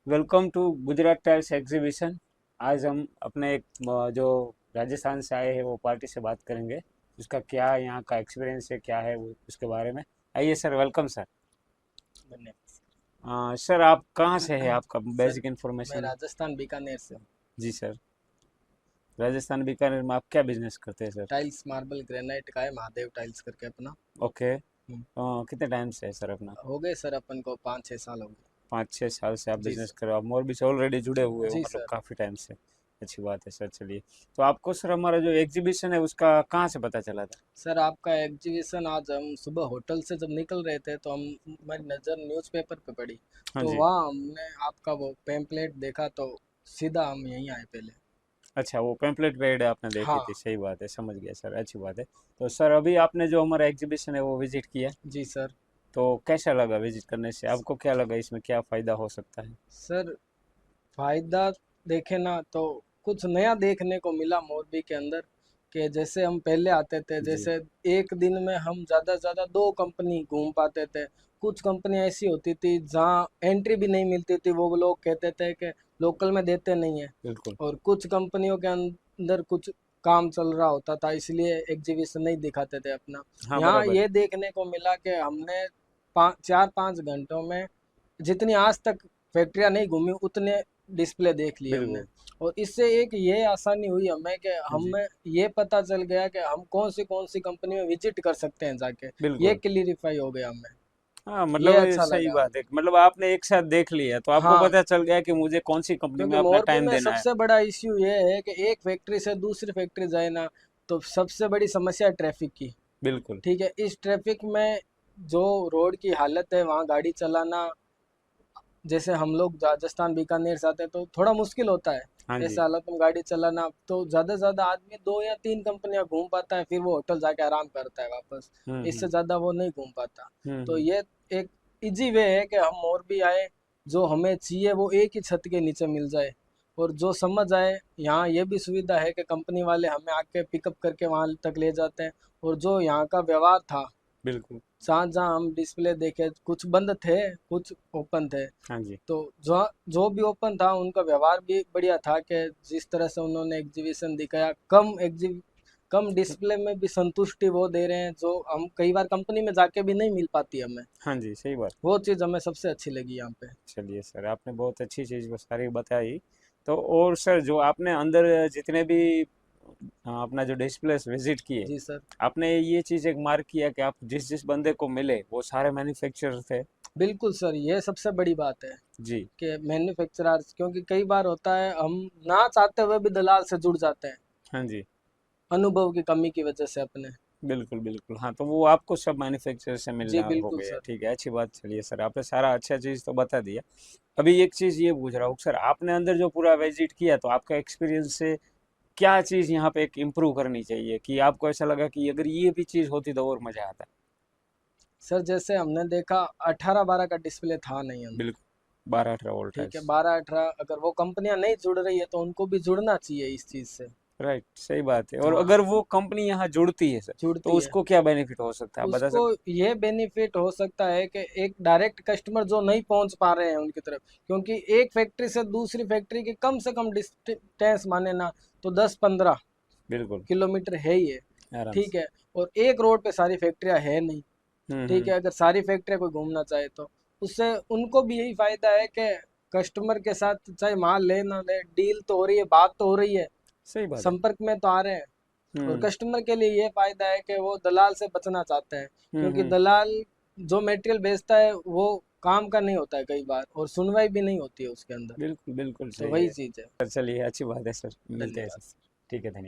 Welcome to Gujarat tiles exhibition. आज हम अपने एक जो राजस्थान से आए हैं वो पार्टी से बात करेंगे। उसका क्या यहाँ का एक्सपीरियंस है, क्या है वो उसके बारे में। आइए सर, वेलकम सर। धन्यवाद सर आप कहाँ से है, आपका सर। बेसिक मैं इन्फॉर्मेशन। राजस्थान बीकानेर से हूँ। जी सर। राजस्थान बीकानेर में आप क्या बिजनेस करते हैं सर। टाइल्स मार्बल ग्रेनाइट का है, महादेव टाइल्स करके अपना। ओके। हम्म, कितने टाइम से है सर अपना। हो गए सर, अपन को 5-6 साल हो गए। 5-6 साल से आप जी बिजनेस सर। कर रहे हो, आप मोरबी से ऑलरेडी जुड़े हुए हो, जी मतलब सर। काफ़ी टाइम से। अच्छी बात है सर। चलिए, तो आपको सर हमारा जो एग्जीबिशन है उसका कहाँ से पता चला था। सर आपका एग्जीबिशन, आज हम सुबह होटल से जब निकल रहे थे तो हम हमारी नज़र न्यूज़पेपर पे पड़ी। हाँ तो जी। वहाँ हमने आपका वो पेम्पलेट देखा तो सीधा हम यहीं आए पहले। अच्छा, वो पेम्पलेट पेड आपने देखी थी, हाँ। सही बात है, समझ गया सर, अच्छी बात है। तो सर अभी आपने जो हमारा एग्जीबिशन है वो विजिट किया, जी सर। तो कैसा लगा विजिट करने से, आपको क्या लगा, इसमें क्या फ़ायदा हो सकता है। सर फायदा देखे ना तो कुछ नया देखने को मिला मोरबी के अंदर। कि जैसे हम पहले आते थे, जी। जैसे एक दिन में हम ज़्यादा से ज़्यादा 2 कंपनी घूम पाते थे। कुछ कंपनी ऐसी होती थी जहाँ एंट्री भी नहीं मिलती थी, वो लोग कहते थे कि लोकल में देते नहीं है। बिल्कुल। और कुछ कंपनियों के अंदर कुछ काम चल रहा होता था, इसलिए एग्जीबिशन नहीं दिखाते थे अपना। हाँ, यहाँ बराबर है। ये देखने को मिला कि हमने 4-5 घंटों में जितनी आज तक फैक्ट्रियाँ नहीं घूमी उतने डिस्प्ले देख लिए हमने। बिल्कुल। और इससे एक ये आसानी हुई हमें कि जी। हमें ये पता चल गया कि हम कौन सी कंपनी में विजिट कर सकते हैं जाके। ये बिल्कुल। क्लियरिफाई हो गया हमें। हाँ, ये मतलब ये अच्छा सही लगा बात हमें। है, मतलब आपने एक साथ देख लिया तो आपको हाँ, पता चल गया कि मुझे कौन सी कंपनी क्योंकि में अपना मोरबी टाइम में देना है। सबसे बड़ा इश्यू ये है कि एक फैक्ट्री से दूसरी फैक्ट्री जाए ना, तो सबसे बड़ी समस्या है ट्रैफिक की। बिल्कुल। ठीक है, इस ट्रैफिक में जो रोड की हालत है वहाँ गाड़ी चलाना, जैसे हम लोग राजस्थान बीकानेर से आते हैं तो थोड़ा मुश्किल होता है। हाँ ऐसे जी। हालत में गाड़ी चलाना, तो ज़्यादा से ज़्यादा आदमी 2 या 3 कंपनियां घूम पाता है, फिर वो होटल जाके आराम करता है वापस। इससे हम्म। ज़्यादा वो नहीं घूम पाता। तो हम्म। ये एक इजी वे है कि हम और भी आए, जो हमें चाहिए वो एक ही छत के नीचे मिल जाए। और जो समझ आए, यहाँ ये भी सुविधा है कि कंपनी वाले हमें आके पिकअप करके वहाँ तक ले जाते हैं। और जो यहाँ का व्यवहार था, बिल्कुल। जहाँ जहाँ हम डिस्प्ले देखे, कुछ बंद थे कुछ ओपन थे। हाँ जी। तो जो जो भी ओपन था उनका व्यवहार भी बढ़िया था, कि जिस तरह से उन्होंने एग्जीबिशन दिखाया, कम डिस्प्ले में भी संतुष्टि वो दे रहे हैं जो हम कई बार कंपनी में जाके भी नहीं मिल पाती हमें। हाँ जी, सही बात। वो चीज़ हमें सबसे अच्छी लगी यहाँ पे। चलिए सर, आपने बहुत अच्छी चीज़ वो सारी बताई। तो और सर जो आपने अंदर जितने भी अपना जो डिस्प्लेस विजिट किए, जी सर। आपने ये चीज़ एक मार्क किया कि आप जिस जिस बंदे को मिले वो सारे मैन्युफैक्चरर थे। बिल्कुल सर, ये सबसे बड़ी बात है जी। कि मैन्युफैक्चरर्स, क्योंकि कई बार होता है हम ना चाहते हुए भी दलाल से जुड़ जाते हैं, हाँ जी। अनुभव की कमी की वजह से अपने। बिल्कुल बिल्कुल, हाँ, तो वो आपको सब मैन्युफैक्चरर से जी मिलना हो बिल्कुल गया, सर। ठीक है, अच्छी बात। चलिए सर, आपने सारा अच्छा चीज़ तो बता दिया। अभी एक चीज़ ये पूछ रहा हूँ सर, आपने अंदर जो पूरा विजिट किया तो आपका एक्सपीरियंस से क्या चीज़ यहाँ पे एक इम्प्रूव करनी चाहिए, कि आपको ऐसा लगा कि अगर ये भी चीज़ होती तो और मज़ा आता। सर जैसे हमने देखा, 18-12 का डिस्प्ले था नहीं अंदर। बिल्कुल। 12-18 वोल्ट है। ठीक है, 12-18, अगर वो कंपनियां नहीं जुड़ रही है तो उनको भी जुड़ना चाहिए इस चीज से। राइट, सही बात है। और हाँ, अगर वो कंपनी यहाँ जुड़ती है सर, तो जुड़ती है। उसको क्या बेनिफिट हो सकता है, आप बता उसको सकते। ये बेनिफिट हो सकता है कि एक डायरेक्ट कस्टमर जो नहीं पहुंच पा रहे हैं उनकी तरफ, क्योंकि एक फैक्ट्री से दूसरी फैक्ट्री की कम से कम डिस्टेंस माने ना तो 10-15 बिल्कुल। किलोमीटर है ही है। आराम ठीक से। है, और एक रोड पे सारी फैक्ट्रियां है नहीं। ठीक हम्म। है, अगर सारी फैक्ट्रियां कोई घूमना चाहे तो उससे उनको भी यही फायदा है कि कस्टमर के साथ चाहे माल ले ना ले, डील तो हो रही है, बात तो हो रही है, सही बात है। संपर्क में तो आ रहे हैं। और हम्म। कस्टमर के लिए ये फायदा है कि वो दलाल से बचना चाहते हैं, क्योंकि हम्म। दलाल जो मटेरियल बेचता है वो काम का नहीं होता है कई बार, और सुनवाई भी नहीं होती है उसके अंदर। बिल्कुल बिल्कुल तो सही वही है चीज़ है। सर। चलिए, अच्छी बात है सर, मिलते हैं धन्यवाद। सर। ठीक है, धन्यवाद।